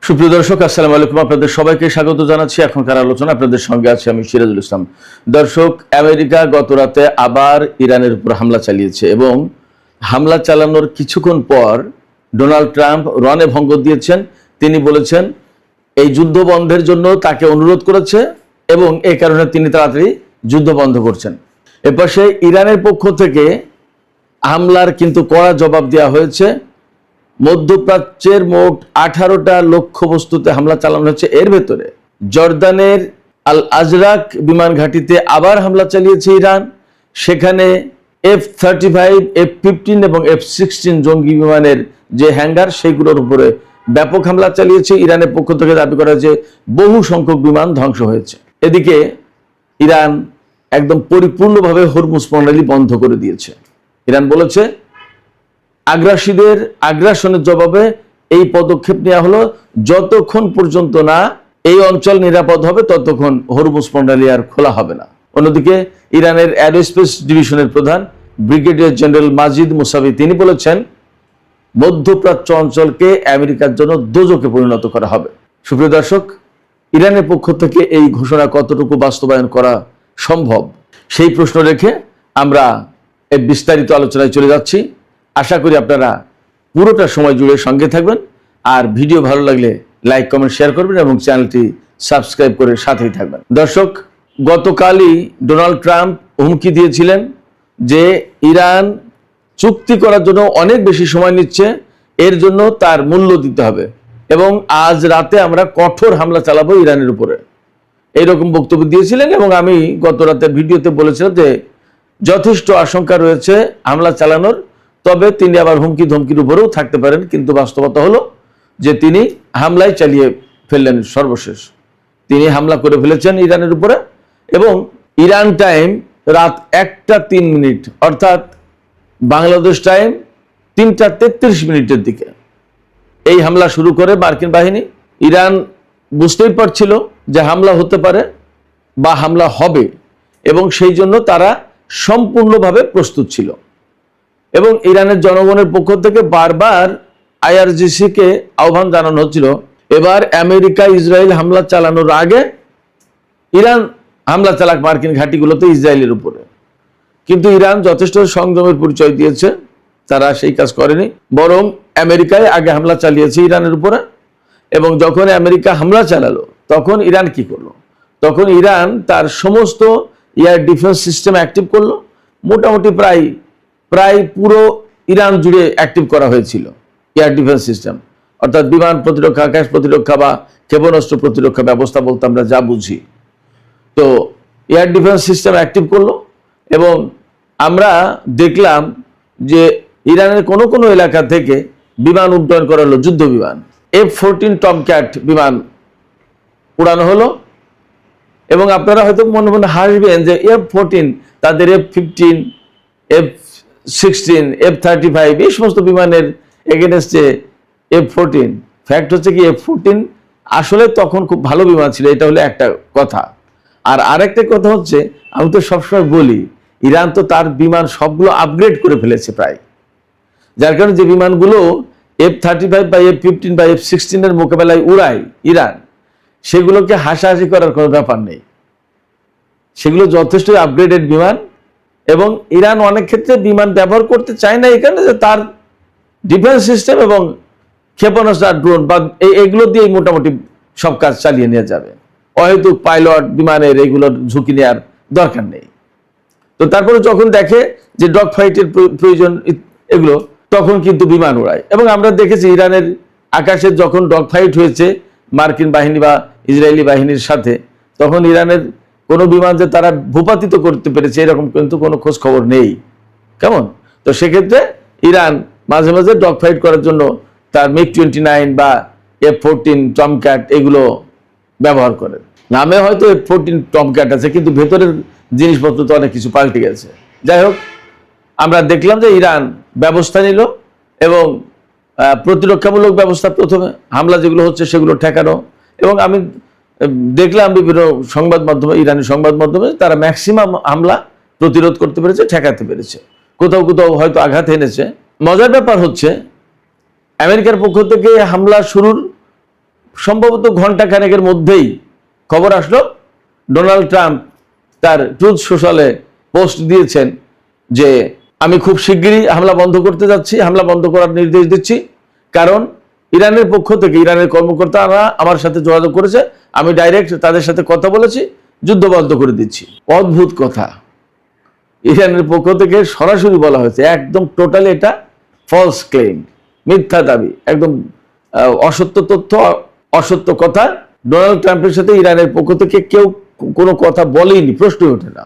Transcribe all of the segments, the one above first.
সুপ্রিয় দর্শক, আসসালামু আলাইকুম। আপনাদের সবাইকে স্বাগত জানাচ্ছি এখনকার আলোচনা। আপনাদের সঙ্গে আছি আমি সিরাজুল ইসলাম। দর্শক, আমেরিকা গত রাতে আবার ইরানের উপর হামলা চালিয়েছে এবং হামলা চালানোর কিছুক্ষণ পর ডোনাল্ড ট্রাম্প রণে ভঙ্গ দিয়েছেন। তিনি বলেছেন এই যুদ্ধ বন্ধের জন্য তাকে অনুরোধ করেছে এবং এই কারণে তিনি তাড়াতাড়ি যুদ্ধ বন্ধ করছেন। এপাশে ইরানের পক্ষ থেকে হামলার কিন্তু কড়া জবাব দেওয়া হয়েছে। মধ্যপ্রাচ্যের মোট 18টা লক্ষ্যবস্তুতে হামলা চালানো হচ্ছে। এর ভেতরে জর্দানের আল আজরাক বিমান ঘাঁটিতে আবার হামলা চালিয়েছে ইরান। সেখানে F-35, F-15 এবং F-16 জঙ্গি বিমানের যে হ্যাঙ্গার সেগুলোর উপরে ব্যাপক হামলা চালিয়েছে। ইরানের পক্ষ থেকে দাবি করা যে বহু সংখ্যক বিমান ধ্বংস হয়েছে। এদিকে ইরান একদম পরিপূর্ণভাবে হরমুজ প্রণালী বন্ধ করে দিয়েছে। ইরান বলেছে আগ্রাসীদের আগ্রাসনের জবাবে এই পদক্ষেপ নেওয়া হলো। যতক্ষণ পর্যন্ত না এই অঞ্চল নিরাপদ হবে ততক্ষণ হরমুজ প্রণালী আর খোলা হবে না। অন্যদিকে ইরানের অ্যারোস্পেস ডিভিশনের প্রধান ব্রিগেডিয়ার জেনারেল মাজিদ মুসাবি তিনি বলেছেন মধ্যপ্রাচ্য অঞ্চলকে আমেরিকার জন্য দোজখে পরিণত করা হবে। সুপ্রিয় দর্শক, ইরানের পক্ষ থেকে এই ঘোষণা কতটুকু বাস্তবায়ন করা সম্ভব সেই প্রশ্ন রেখে আমরা এই বিস্তারিত আলোচনায় চলে যাচ্ছি। আশা করি আপনারা পুরোটা সময় জুড়ে সঙ্গে থাকবেন। আর ভিডিও ভালো লাগলে লাইক, কমেন্ট, শেয়ার করবেন এবং চ্যানেলটি সাবস্ক্রাইব করে সাথেই থাকবেন। দর্শক, গতকালই ডোনাল্ড ট্রাম্প হুমকি দিয়েছিলেন যে ইরান চুক্তি করার জন্য অনেক বেশি সময় নিচ্ছে, এর জন্য তার মূল্য দিতে হবে এবং আজ রাতে আমরা কঠোর হামলা চালাবো ইরানের উপরে, এইরকম বক্তব্য দিয়েছিলেন। এবং আমি গত রাতের ভিডিওতে বলেছিলাম যে যথেষ্ট আশঙ্কা রয়েছে হামলা চালানোর, তবে তিনি আবার হুমকি ধমকির উপরেও থাকতে পারেন। কিন্তু বাস্তবতা হলো যে তিনি হামলাই চালিয়ে ফেললেন। সর্বশেষ তিনি হামলা করে ফেলেছেন ইরানের উপরে এবং ইরান টাইম রাত 1:03 অর্থাৎ বাংলাদেশ টাইম 3:33 দিকে এই হামলা শুরু করে মার্কিন বাহিনী। ইরান বুঝতেই পারছিল যে হামলা হতে পারে বা হামলা হবে এবং সেই জন্য তারা সম্পূর্ণভাবে প্রস্তুত ছিল। এবং ইরানের জনগণের পক্ষ থেকে বারবার IRGC-কে আহ্বান জানানো হচ্ছিল এবার আমেরিকা ইসরায়েল হামলা চালানোর আগে ইরান হামলা চালাক মার্কিন ঘাঁটিগুলোতে ইসরায়েলের উপরে। কিন্তু ইরান যথেষ্ট সংযমের পরিচয় দিয়েছে, তারা সেই কাজ করেনি, বরং আমেরিকায় আগে হামলা চালিয়েছে ইরানের উপরে। এবং যখন আমেরিকা হামলা চালালো তখন ইরান কি করলো? তখন ইরান তার সমস্ত এয়ার ডিফেন্স সিস্টেম অ্যাক্টিভ করলো। মোটামুটি প্রায় পুরো ইরান জুড়ে অ্যাক্টিভ করা হয়েছিল এয়ার ডিফেন্স সিস্টেম, অর্থাৎ বিমান প্রতিরক্ষা, আকাশ প্রতিরক্ষা বা ক্ষেপণাস্ত্র প্রতিরক্ষা ব্যবস্থা বলতে আমরা যা বুঝি। তো এয়ার ডিফেন্স সিস্টেম অ্যাক্টিভ করলো এবং আমরা দেখলাম যে ইরানের কোনো কোনো এলাকা থেকে বিমান উড্ডয়ন করা হলো, যুদ্ধ বিমান F-14 টমক্যাট বিমান উড়ানো হলো। এবং আপনারা হয়তো মনে মনে হাসবেন যে F-14 তাদের F-15, F-16, F-35 এই সমস্ত বিমানের এগেনস্টে F-14। ফ্যাক্ট হচ্ছে কি F-14 আসলে তখন খুব ভালো বিমান ছিল, এটা হলো একটা কথা। আর আরেকটা কথা হচ্ছে, আমি তো সবসময় বলি ইরান তো তার বিমান সবগুলো আপগ্রেড করে ফেলেছে প্রায়, যার কারণে যে বিমানগুলো F-35 বা F-15 বা F-16 এর মোকাবেলায় উড়ায় ইরান, সেগুলোকে হাসাহাসি করার কোনো ব্যাপার নেই, সেগুলো যথেষ্ট আপগ্রেডেড বিমান। এবং ইরান অনেক ক্ষেত্রে বিমান ব্যবহার করতে চায় না এই কারণে যে তার ডিফেন্স সিস্টেম এবং ক্ষেপণাস্ত্র, ড্রোন বা এগুলো দিয়েই মোটামুটি সব কাজ চালিয়ে নেওয়া যাবে। অহেতুক পাইলট বিমানের এগুলোর ঝুঁকি নেওয়ার দরকার নেই। তো তারপরে যখন দেখে যে ডগ ফাইটের প্রয়োজন এগুলো, তখন কিন্তু বিমান উড়ায়। এবং আমরা দেখেছি ইরানের আকাশে যখন ডগ ফাইট হয়েছে মার্কিন বাহিনী বা ইসরায়েলি বাহিনীর সাথে, তখন ইরানের কোনো বিমান যে তারা ভূপাতিত করতে পেরেছে এরকম কিন্তু কোনো খোঁজ খবর নেই। কেমন? তো সেক্ষেত্রে ইরান মাঝে মাঝে ডগ ফাইট করার জন্য তার MiG-29 বা F-14 টমক্যাট এগুলো ব্যবহার করে। নামে হয়তো F-14 টমক্যাট আছে, কিন্তু ভেতরের জিনিসপত্র তো অনেক কিছু পাল্টে গেছে। যাই হোক, আমরা দেখলাম যে ইরান ব্যবস্থা নিল এবং প্রতিরক্ষামূলক ব্যবস্থা, প্রথমে হামলা যেগুলো হচ্ছে সেগুলো ঠেকানো। এবং আমি দেখলাম বিভিন্ন সংবাদ মাধ্যমে, ইরানি সংবাদ মাধ্যমে তারা ম্যাক্সিমাম হামলা প্রতিরোধ করতে পেরেছে, ঠেকাতে পেরেছে। কোথাও কোথাও হয়তো আঘাত এনেছে। মজার ব্যাপার হচ্ছে আমেরিকার পক্ষ থেকে হামলা শুরুর সম্ভবত ঘন্টা খানেকের মধ্যেই খবর আসলো ডোনাল্ড ট্রাম্প তার ট্রুথ সোশ্যালে পোস্ট দিয়েছেন যে আমি খুব শিগগিরই হামলা বন্ধ করতে যাচ্ছি, হামলা বন্ধ করার নির্দেশ দিচ্ছি, কারণ ইরানের পক্ষ থেকে ইরানের কর্মকর্তারা আমার সাথে যোগাযোগ করেছে, আমি ডাইরেক্ট তাদের সাথে কথা বলেছি, যুদ্ধ বন্ধ করে দিচ্ছি। অদ্ভুত কথা, ইরানের পক্ষ থেকে সরাসরি বলা হয়েছে, একদম টোটালি এটা ফলস ক্লেম, মিথ্যা দাবি, একদম অসত্য তথ্য, অসত্য কথা। ডোনাল্ড ট্রাম্পের সাথে ইরানের পক্ষ থেকে কেউ কোনো কথা বলেইনি, প্রশ্ন ওঠে না,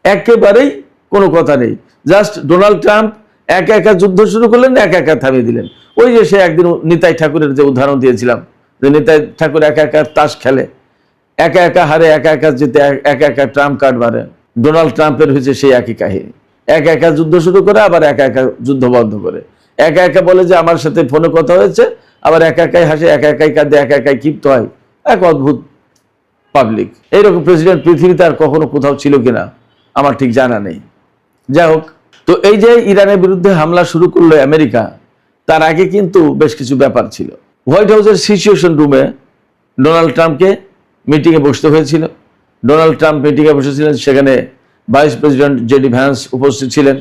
একেবারেই কোনো কথা নেই। জাস্ট ডোনাল্ড ট্রাম্প একা একা যুদ্ধ শুরু করলেন, একা একা থামিয়ে দিলেন। ওই যে সে একদিন নিতাই ঠাকুরের যে উদাহরণ দিয়েছিলাম, যে নিতাই ঠাকুর একা একা তাস খেলে, একা একা হারে, একা একা জিতে, একা একা ট্রাম্প কার্ড মারে। ডোনাল্ড ট্রাম্পের হয়েছে সেই একই কাহিনী, একা একা যুদ্ধ শুরু করে আবার একা একা যুদ্ধ বন্ধ করে, একা একা বলে যে আমার সাথে ফোনে কথা হয়েছে, আবার একা একাই হাসে, একা একাই কাঁদে, একা একাই ক্ষিপ্ত হয়। এক অদ্ভুত পাবলিক। এইরকম প্রেসিডেন্ট পৃথিবীতে আর কখনো কোথাও ছিল কিনা আমার ঠিক জানা নেই। যাই হোক, তো এই যে ইরানের বিরুদ্ধে হামলা শুরু করলো আমেরিকা, তার আগে কিন্তু বেশ কিছু ব্যাপার ছিল। হোয়াইট হাউসের সিচুয়েশন রুমে ডোনাল্ড ট্রাম্পকে মিটিংয়ে বসতে হয়েছিল। ডোনাল্ড ট্রাম্প মিটিংয়ে বসেছিলেন, সেখানে ভাইস প্রেসিডেন্ট জেডি ভ্যান্স উপস্থিত ছিলেন,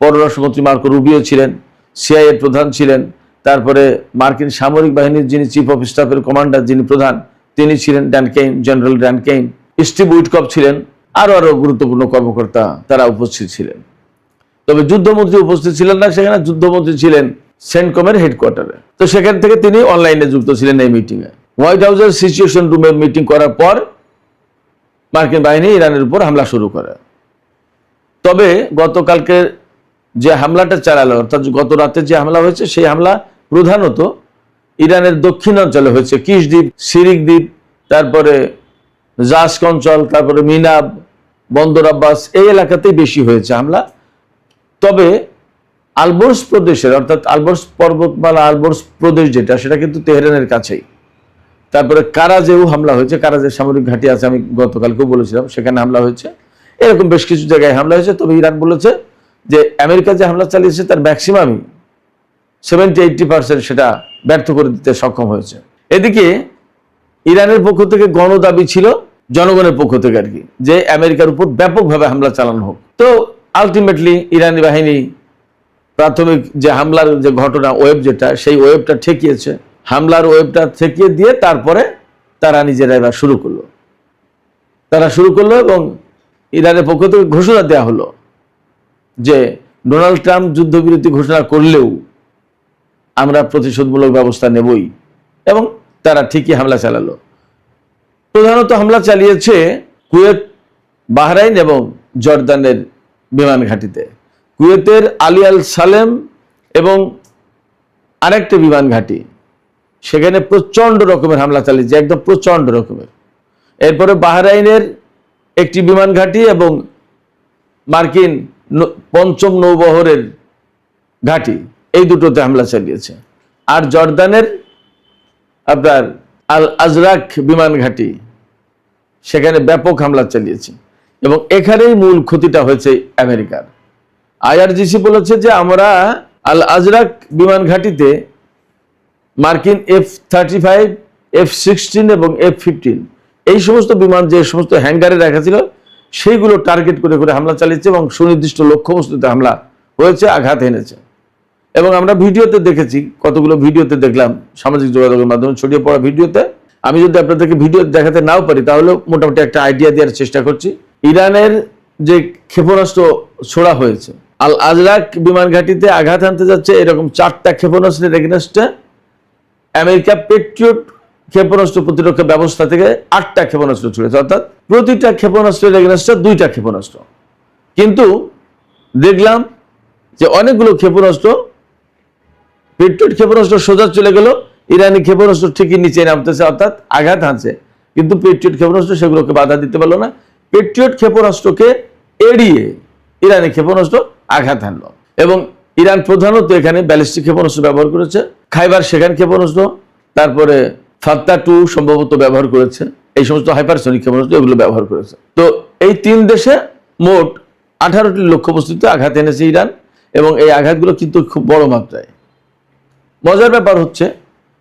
পররাষ্ট্রমন্ত্রী মার্কো রুবিও ছিলেন, সিআইএ প্রধান ছিলেন, তারপরে মার্কিন সামরিক বাহিনীর যিনি চিফ অফ স্টাফের কমান্ডার, যিনি প্রধান, তিনি ছিলেন Dan Kane, general Dan Kane, Steve Witkoff ছিলেন, আরো গুরুত্বপূর্ণ কর্মকর্তা তারা উপস্থিত ছিলেন। তবে যুদ্ধমন্ত্রী উপস্থিত ছিলেন না, সেখানে যুদ্ধমন্ত্রী ছিলেন সেন্টকমের হেডকোয়ার্টারে। তো সেখান থেকে তিনি অনলাইনে যুক্ত ছিলেন এই মিটিংয়ে। হোয়াইট হাউসের সিচুয়েশন রুমে মিটিং করার পর মার্কিন বাহিনী ইরানের উপর হামলা শুরু করে। তবে গতকালকে যে হামলাটা চালালো, অর্থাৎ গত রাতে যে হামলা হয়েছে, সেই হামলা প্রধানত ইরানের দক্ষিণাঞ্চলে হয়েছে, কিশ দ্বীপ, সিরিক দ্বীপ, তারপরে জাস্ক অঞ্চল, তারপরে মিনাব, বন্দর আব্বাস, এই এলাকাতেই বেশি হয়েছে হামলা। তবে আলবোর্স প্রদেশের, অর্থাৎ আলবোর্স পর্বতমালা, আলবোর্স প্রদেশ যেটা, সেটা কিন্তু তেহরানের কাছেই। তারপরে কারাজেও হামলা হয়েছে, কারাজের সামরিক ঘাঁটি আছে, আমি গতকালকেও বলেছিলাম, সেখানে হামলা হয়েছে। এরকম বেশ কিছু জায়গায় হামলা হয়েছে। তবে ইরান বলেছে যে আমেরিকা যে হামলা চালিয়েছে তার ম্যাক্সিমামই 70-80% সেটা ব্যর্থ করে দিতে সক্ষম হয়েছে। এদিকে ইরানের পক্ষ থেকে গণদাবি ছিল, জনগণের পক্ষ থেকে আর কি, যে আমেরিকার উপর ব্যাপকভাবে হামলা চালানো হোক। তো আলটিমেটলি ইরানি বাহিনী প্রাথমিক যে হামলার যে ঘটনা, ওয়েব যেটা, সেই ওয়েবটা ঠেকিয়েছে। হামলার ওয়েবটা ঠেকিয়ে দিয়ে তারপরে তারা নিজেরা এবার শুরু করলো এবং ইরানের পক্ষ থেকে ঘোষণা দেওয়া হলো যে ডোনাল্ড ট্রাম্প যুদ্ধবিরতি ঘোষণা করলেও আমরা প্রতিশোধমূলক ব্যবস্থা নেবই, এবং তারা ঠিকই হামলা চালালো। প্রধানত হামলা চালিয়েছে কুয়েত, বাহরাইন এবং জর্দানের বিমান ঘাঁটিতে। কুয়েতের আলী আল সালেম এবং আরেকটা বিমান ঘাঁটি, সেখানে প্রচন্ড রকমের হামলা চালিয়েছে, একদম প্রচন্ড রকমের। এরপরে বাহরাইনের একটি বিমান ঘাঁটি এবং মার্কিন পঞ্চম নৌবহরের ঘাঁটি, এই দুটোতে হামলা চালিয়েছে। আর জর্দানের আপনার আল আজরাক বিমান ঘাঁটি, সেখানে ব্যাপক হামলা চালিয়েছে, এবং এখানেই মূল ক্ষতিটা হয়েছে আমেরিকার। আইআরজিসি বলেছে যে আমরা আল আজরাক বিমান ঘাঁটিতে মার্কিন F-35, F-16 এবং F-15 এই সমস্ত বিমান যে সমস্ত হ্যাঙ্গারে রাখা ছিল, সেইগুলো টার্গেট করে করে হামলা চালিয়েছে এবং সুনির্দিষ্ট লক্ষ্যবস্তুতে হামলা হয়েছে, আঘাত এনেছে। এবং আমরা ভিডিওতে দেখেছি, কতগুলো ভিডিওতে দেখলাম, সামাজিক যোগাযোগের মাধ্যমে ছড়িয়ে পড়া ভিডিওতে। আমি যদি আপনাদেরকে ভিডিও দেখাতে নাও পারি, তাহলে মোটামুটি একটা আইডিয়া দেওয়ার চেষ্টা করছি। ইরানের যে ক্ষেপণাস্ত্র ছোড়া হয়েছে, আল আজরাক বিমান ঘাঁটিতে আঘাত আনতে যাচ্ছে, এরকম 4টা ক্ষেপণাস্ত্রের এগেনস্টে আমেরিকা পেট্রিয়ট ক্ষেপণাস্ত্র প্রতিরক্ষা ব্যবস্থা থেকে 8টা ক্ষেপণাস্ত্র ছুড়েছে, অর্থাৎ প্রতিটা ক্ষেপণাস্ত্রের এগেনস্টে 2টা ক্ষেপণাস্ত্র। কিন্তু দেখলাম যে অনেকগুলো ক্ষেপণাস্ত্র, পেট্রিয়ট ক্ষেপণাস্ত্র সোজা চলে গেল, ইরানি ক্ষেপণাস্ত্র ঠিকই নিচে নামতেছে, অর্থাৎ আঘাত হানছে, কিন্তু পেট্রিয়ট ক্ষেপণাস্ত্র সেগুলোকে বাধা দিতে পারলো না। পেট্রিয়ট ক্ষেপণাস্ত্রকে এড়িয়ে ইরানি ক্ষেপণাস্ত্র আঘাত হানলো। এবং ইরান প্রধানত এখানে ব্যালিস্টিক ক্ষেপণাস্ত্র ব্যবহার করেছে, খাইবার সেখান ক্ষেপণাস্ত্র, তারপরে ফাত্তা-2 সম্ভবত ব্যবহার করেছে, এই সমস্ত হাইপারসনিক ক্ষেপণাস্ত্র এগুলো ব্যবহার করেছে। তো এই 3 দেশে মোট 18টি লক্ষ্যবস্তুতে আঘাত এনেছে ইরান, এবং এই আঘাতগুলো কিন্তু খুব বড় মাত্রায়। মজার ব্যাপার হচ্ছে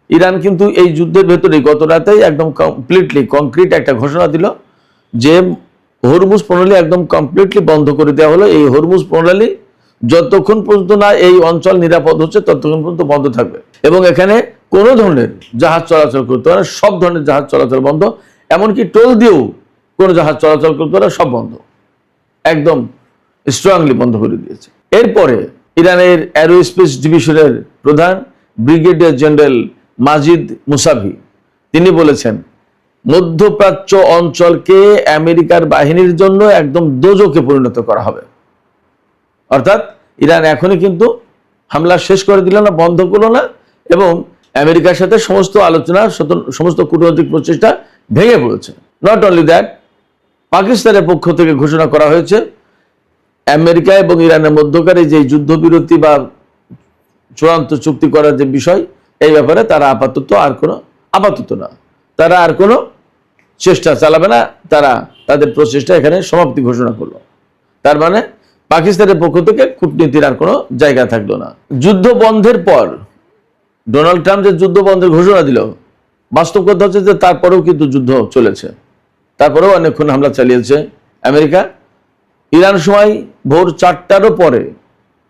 ইরান কিন্তু এই যুদ্ধের ভেতরে গত রাতেই একদম কমপ্লিটলি কংক্রিট একটা ঘোষণা দিল যে হরমুজ প্রণালী একদম কমপ্লিটলি বন্ধ করে দেওয়া হলো। এই হরমুজ প্রণালী যতক্ষণ পর্যন্ত না এই অঞ্চল নিরাপদ হচ্ছে ততক্ষণ পর্যন্ত বন্ধ থাকবে, এবং এখানে কোনো ধরনের জাহাজ চলাচল করতে পারে, সব ধরনের জাহাজ চলাচল বন্ধ, এমনকি টোল দিয়েও কোনো জাহাজ চলাচল করতে পারে, সব বন্ধ, একদম স্ট্রংলি বন্ধ করে দিয়েছে। এরপরে ইরানের অ্যারোস্পেস ডিভিশনের প্রধান ব্রিগেডিয়ার জেনারেল মাজিদ মুসাভি তিনি বলেছেন, মধ্যপ্রাচ্য অঞ্চলকে আমেরিকার বাহিনীর জন্য একদম দোজখে পরিণত করা হবে। অর্থাৎ ইরান এখনই কিন্তু হামলা শেষ করে দিল না, বন্ধ করলো না, এবং আমেরিকার সাথে সমস্ত আলোচনা, সমস্ত কূটনৈতিক প্রচেষ্টা ভেঙে পড়েছে। নট অনলি দ্যাট, পাকিস্তানের পক্ষ থেকে ঘোষণা করা হয়েছে আমেরিকা এবং ইরানের মধ্যকার এই যে যুদ্ধবিরতি বা চূড়ান্ত চুক্তি করার যে বিষয়, এই ব্যাপারে তারা আপাতত না, তারা আর কোনো চেষ্টা চালাবে না, তারা তাদের প্রচেষ্টা এখানে সমাপ্তি ঘোষণা করলো। তার মানে পাকিস্তানের পক্ষ থেকে কূটনীতির আর কোনো জায়গা থাকলো না। যুদ্ধ বন্ধের পর ডোনাল্ড ট্রাম্প যে যুদ্ধ বন্ধের ঘোষণা দিল, বাস্তব কথা হচ্ছে যে তারপরেও কিন্তু যুদ্ধ চলেছে, তারপরেও অনেকক্ষণ হামলা চালিয়েছে আমেরিকা। ইরান সময় ভোর 4টারও পরে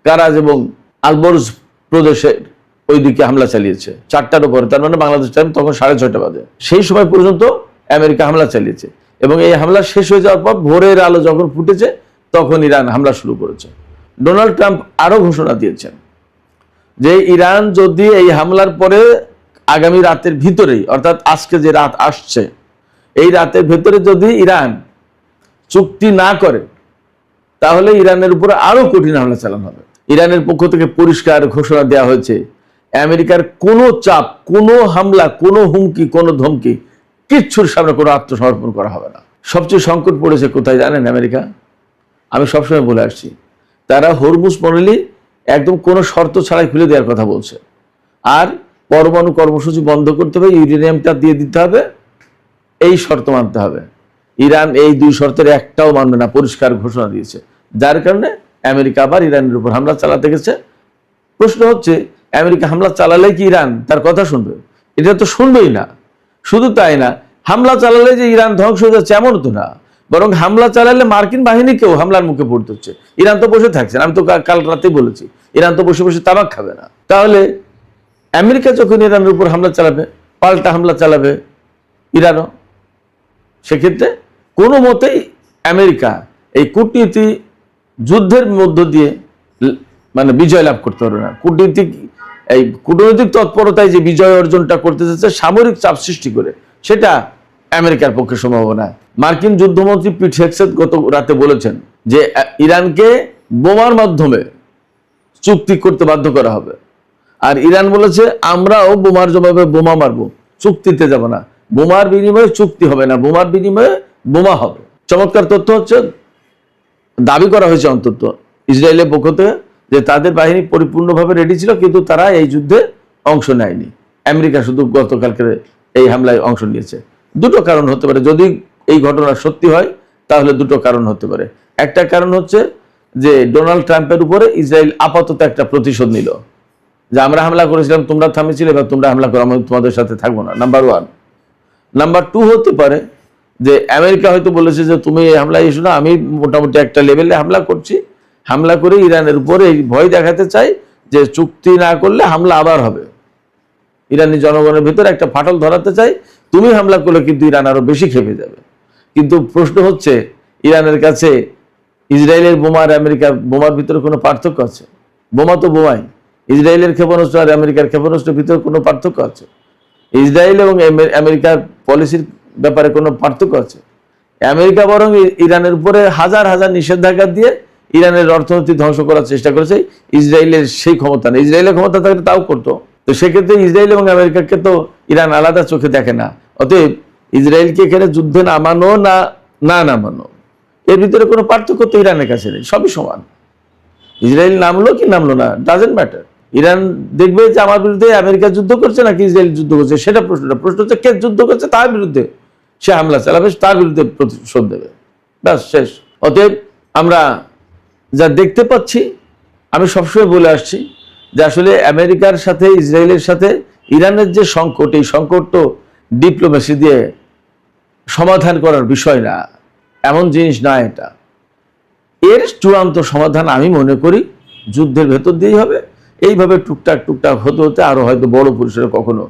কারাজ এবং আলবর্জ প্রদেশের ওই দিকে হামলা চালিয়েছে, 4টারও পরে, তার মানে বাংলাদেশ টাইম তখন 6:30 বাজে। সেই সময় পর্যন্ত আমেরিকা হামলা চালিয়েছে, এবং এই হামলা শেষ হয়ে যাওয়ার পর ভোরের আলো যখন ফুটেছে তখন ইরান হামলা শুরু করেছে। ডোনাল্ড ট্রাম্প আরো ঘোষণা দিয়েছেন যে ইরান যদি এই হামলার পরে আগামী রাতের ভিতরেই, অর্থাৎ আজকে যে রাত আসছে এই রাতের ভেতরে যদি ইরান চুক্তি না করে তাহলে ইরানের উপরে আরো কঠিন হামলা চালানো হবে। ইরানের পক্ষ থেকে পরিষ্কার ঘোষণা দেওয়া হয়েছে, আমেরিকার কোনো চাপ, কোনো হামলা, কোনো হুমকি, কোনো ধমকি, কিচ্ছুর সামনে কোনো আত্মসমর্পণ করা হবে না। সবচেয়ে সংকট পড়েছে কোথায় জানেন? আমেরিকা, আমি সবসময় বলে আসছি, তারা হরমুজ প্রণালী একদম কোনো শর্ত ছাড়াই খুলে দেওয়ার কথা বলছে, আর পরমাণু কর্মসূচি বন্ধ করতে হবে, ইউরেনিয়ামটা দিয়ে দিতে হবে, এই শর্ত মানতে হবে। ইরান এই দুই শর্তের একটাও মানবে না, পরিষ্কার ঘোষণা দিয়েছে, যার কারণে আমেরিকা আবার ইরানের উপর হামলা চালাতে গেছে। প্রশ্ন হচ্ছে, আমেরিকা হামলা চালালে কি ইরান তার কথা শুনবে? এটা তো শুনবেই না। শুধু তাই না, হামলা চালালে যে ইরান ধ্বংস হয়ে যাচ্ছে এমন তো না, বরং হামলা চালালে মার্কিন বাহিনীকেও হামলার মুখে পড়তে হচ্ছে। ইরান তো বসে থাকছে না, আমি তো কাল রাতেই বলেছি, ইরান তো বসে বসে তামাক খাবে না। তাহলে আমেরিকা যখন ইরানের উপর হামলা চালাবে, পাল্টা হামলা চালাবে ইরানও। সেক্ষেত্রে কোনো মতেই আমেরিকা এই কূটনীতি যুদ্ধের মধ্য দিয়ে মানে বিজয় লাভ করতে পারবে না। কূটনৈতিক তৎপরতায় যে বিজয় অর্জনটা করতে যাচ্ছে সামরিক চাপ সৃষ্টি করে, সেটা আমেরিকার পক্ষে সম্ভব না। মার্কিন যুদ্ধমন্ত্রী পিট হেগসেথ গত রাতে বলেছেন যে ইরানকে বোমার মাধ্যমে চুক্তি করতে বাধ্য করা হবে, আর ইরান বলেছে আমরাও বোমার জবাবে বোমা মারবো, চুক্তিতে যাব না। বোমার বিনিময়ে চুক্তি হবে না, বোমার বিনিময়ে বোমা হবে। চমৎকার তথ্য হচ্ছে, দাবি করা হয়েছে অন্তত ইসরায়েলের পক্ষ থেকে যে তাদের বাহিনী পরিপূর্ণভাবে রেডি ছিল, কিন্তু তারা এই যুদ্ধে অংশ নেয়নি। আমেরিকা শুধু গতকালকে এই হামলায় অংশ নিয়েছে। দুটো কারণ হতে পারে, যদি এই ঘটনা সত্যি হয় তাহলে দুটো কারণ হতে পারে। একটা কারণ হচ্ছে যে ডোনাল্ড ট্রাম্পের উপরে ইসরায়েল আপাতত একটা প্রতিশোধ নিল, যে আমরা হামলা করেছিলাম, তোমরা থামিয়েছিলে, এবার তোমরা হামলা করো, আমি তোমাদের সাথে থাকবো না, নাম্বার 1। নাম্বার 2 হতে পারে যে আমেরিকা হয়তো বলেছে যে তুমি এই হামলায় এসো না, আমি মোটামুটি একটা লেভেলে হামলা করছি, হামলা করে ইরানের উপরে এই ভয় দেখাতে চাই যে চুক্তি না করলে হামলা আবার হবে, ইরানি জনগণের ভিতরে একটা ফাটল ধরাতে চাই, তুমি হামলা করলে কিন্তু ইরান আরো বেশি খেপে যাবে। কিন্তু প্রশ্ন হচ্ছে, ইরানের কাছে ইসরায়েলের বোমা আর আমেরিকার বোমার ভিতরে কোনো পার্থক্য আছে? বোমা তো বোমাই। ইসরায়েলের ক্ষেপণাস্ত্র আর আমেরিকার ক্ষেপণাস্ত্রের ভিতরে কোনো পার্থক্য আছে? ইসরায়েল এবং আমেরিকার পলিসির ব্যাপারে কোনো পার্থক্য আছে? আমেরিকা বরং ইরানের উপরে হাজার হাজার নিষেধাজ্ঞা দিয়ে ইরানের অর্থনীতি ধ্বংস করার চেষ্টা করেছে। ইসরায়েলের সেই ক্ষমতা নেই। ইসরায়েলের ক্ষমতা থাকলে তাও করতো। তো সেক্ষেত্রে ইসরায়েল এবং আমেরিকাকে তো ইরান আলাদা চোখে দেখে না। অতএব ইসরায়েলকে এখানে যুদ্ধে নামানো না নামানো, এর ভিতরে কোনো পার্থক্য তো ইরানের কাছে নেই, সবই সমান। ইসরায়েল নামলো কি নামলো না, ডাজেন্ট ম্যাটার। ইরান দেখবে যে আমার বিরুদ্ধে আমেরিকা যুদ্ধ করছে নাকি ইসরায়েল যুদ্ধ করছে, সেটা প্রশ্নটা। প্রশ্ন হচ্ছে কে যুদ্ধ করছে, তার বিরুদ্ধে সে হামলা চালাবে, তার বিরুদ্ধে প্রতিশোধ দেবে, ব্যাস শেষ। অতএব আমরা যা দেখতে পাচ্ছি, আমি সবসময় বলে আসছি যে আসলে আমেরিকার সাথে ইসরায়েলের সাথে ইরানের যে সংকট, এই সংকট তো ডিপ্লোমেসি দিয়ে সমাধান করার বিষয় না, এমন জিনিস না এটা। এর চূড়ান্ত সমাধান আমি মনে করি যুদ্ধের ভেতর দিয়েই হবে। এইভাবে টুকটাক টুকটাক হতে হতে আরো হয়তো বড় পরিসরে, কখনো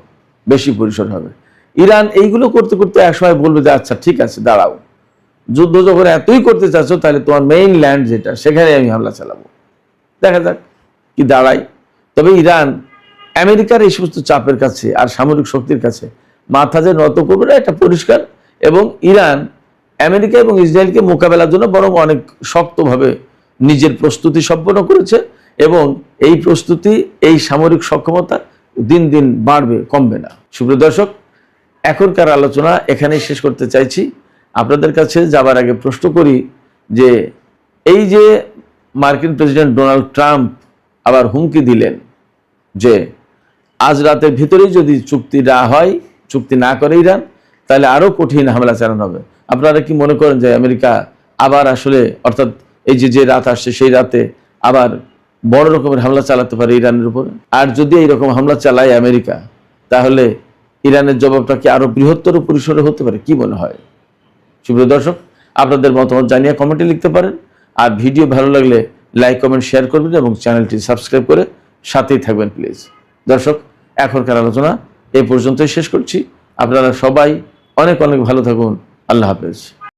বেশি পরিসর হবে। ইরান এইগুলো করতে করতে একসময় বলবে যে আচ্ছা ঠিক আছে, দাঁড়াও, যুদ্ধ যখন এতই করতে চাচ্ছ তাহলে তোমার মেইন ল্যান্ড যেটা, সেখানে আমি হামলা চালাবো। দেখা যাক কি দাঁড়ায়। তবে ইরান আমেরিকার এই সমস্ত চাপের কাছে আর সামরিক শক্তির কাছে মাথা যে নত করবে না, এটা পরিষ্কার। এবং ইরান আমেরিকা এবং ইসরায়েলকে মোকাবেলার জন্য বরং অনেক শক্তভাবে নিজের প্রস্তুতি সম্পন্ন করেছে, এবং এই প্রস্তুতি, এই সামরিক সক্ষমতা দিন দিন বাড়বে, কমবে না। সুপ্রিয় দর্শক, এখনকার আলোচনা এখানেই শেষ করতে চাইছি। আপনাদের কাছে যাবার আগে প্রশ্ন করি যে এই যে মার্কিন প্রেসিডেন্ট ডোনাল্ড ট্রাম্প আবার হুমকি দিলেন যে আজ রাতের ভিতরেই যদি চুক্তি না হয়, চুক্তি না করে ইরান, তাহলে আরো কঠিন হামলা চালানো হবে। আপনারা কি মনে করেন যে আমেরিকা আবার আসলে, অর্থাৎ এই যে রাত আসছে সেই রাতে আবার বড় রকমের হামলা চালাতে পারে ইরানের উপরে? আর যদি এইরকম হামলা চালায় আমেরিকা, তাহলে ইরানের জবাবটা কি আরো বৃহত্তর পরিসরে হতে পারে? কি মনে হয়? সুপ্রিয় দর্শক, আপনাদের মতামত জানিয়ে কমেন্টে লিখতে পারেন। আর ভিডিও ভালো লাগলে লাইক, কমেন্ট, শেয়ার করবেন এবং চ্যানেলটি সাবস্ক্রাইব করে সাথেই থাকবেন প্লিজ। দর্শক, এখনকার আলোচনা এ পর্যন্তই শেষ করছি। আপনারা সবাই অনেক অনেক ভালো থাকুন। আল্লাহ হাফেজ।